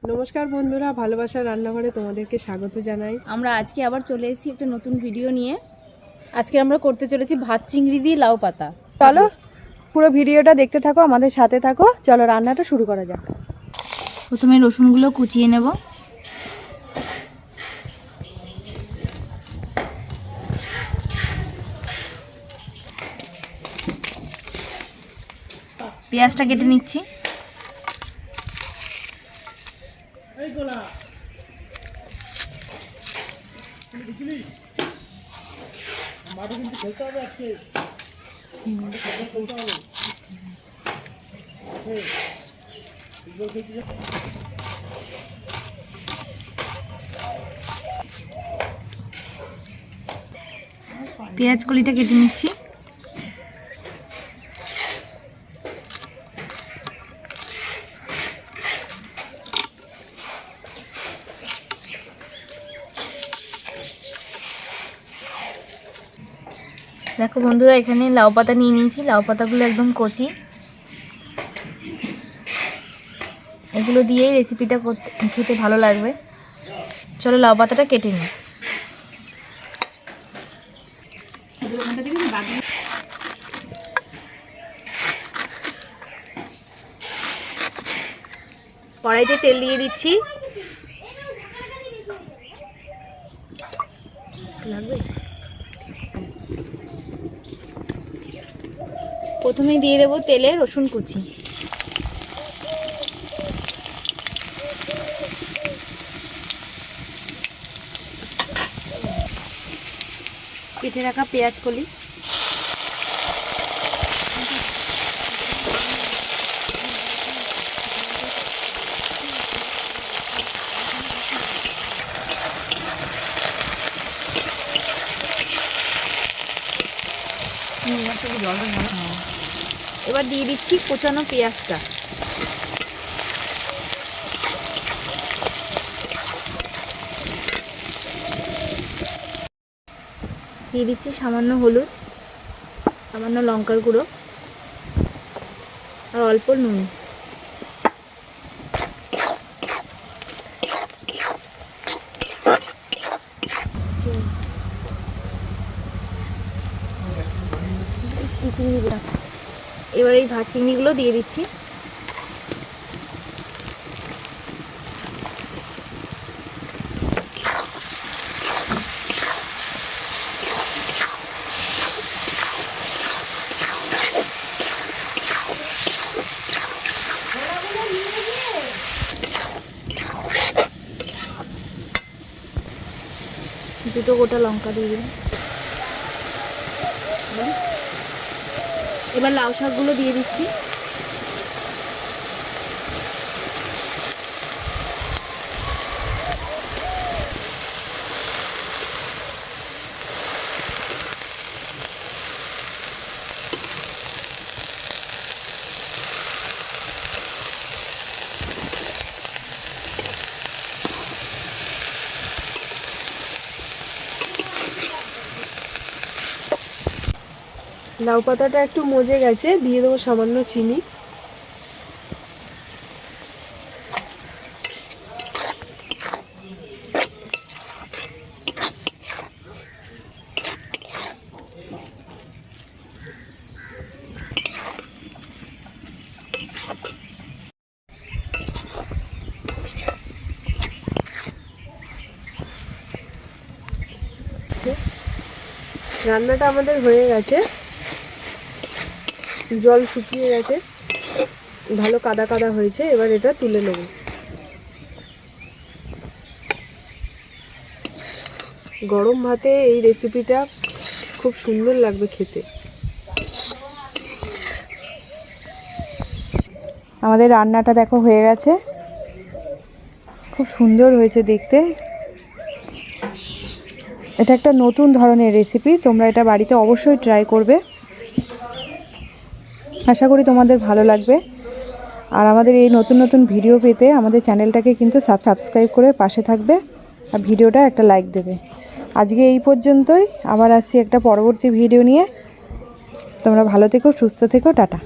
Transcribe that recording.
নমস্কার বন্ধুরা, ভালোবাসার রান্নাঘরে তোমাদেরকে স্বাগত জানাই। আমরা আজকে আবার চলে এসেছি একটা নতুন ভিডিও নিয়ে। আজকে আমরা করতে চলেছি ভাত চিংড়ি দিয়ে লাউ পাতা। চলো পুরো ভিডিওটা দেখতে থাকো, আমাদের সাথে থাকো। চলো রান্নাটা শুরু করা যাক। প্রথমে রসুনগুলো কুচিয়ে নেব। পেঁয়াজটা কেটে নিচ্ছি। পেঁয়াজ কলিটা কেটে নিচ্ছি। দেখো বন্ধুরা, এখানে লাউ পাতা নিয়ে নিয়েছি। লাউ পাতাগুলো একদম কচি। এগুলো দিয়েই রেসিপিটা খেতে ভালো লাগবে। চলো লাউ পাতাটা কেটে নিই। কড়াইতে তেল দিয়ে দিচ্ছি। লাগবে। প্রথমেই দিয়ে দেবো তেলে রসুন কুচি। কেটে রাখা পেঁয়াজ কলি। এবার দিয়ে দিচ্ছি কোচানো পেঁয়াজটা। দিয়ে দিচ্ছি সামান্য হলুদ, সামান্য লঙ্কার গুঁড়ো আর অল্প নুন। এবার এই ভাত চিংড়িগুলো দিয়ে দিচ্ছি। দুটো গোটা লঙ্কা দিয়ে দিন। এবার লাউ শাকগুলো দিয়ে দিচ্ছি। লাউ পাতাটা একটু মজে গেছে, দিয়ে দেবো সামান্য চিনি। রান্নাটা আমাদের হয়ে গেছে, জল শুকিয়ে গেছে, ভালো কাদা কাদা হয়েছে। এবার এটা তুলে নেব। গরম ভাতে এই রেসিপিটা খুব সুন্দর লাগবে খেতে। আমাদের রান্নাটা দেখো হয়ে গেছে, খুব সুন্দর হয়েছে দেখতে। এটা একটা নতুন ধরনের রেসিপি, তোমরা এটা বাড়িতে অবশ্যই ট্রাই করবে। আশা করি তোমাদের ভালো লাগবে। আর আমাদের এই নতুন নতুন ভিডিও পেতে আমাদের চ্যানেলটাকে কিন্তু সাবস্ক্রাইব করে পাশে থাকবে আর ভিডিওটা একটা লাইক দেবে। আজকে এই পর্যন্তই, আবার আসছি একটা পরবর্তী ভিডিও নিয়ে। তোমরা ভালো থেকো, সুস্থ থেকো, টাটা।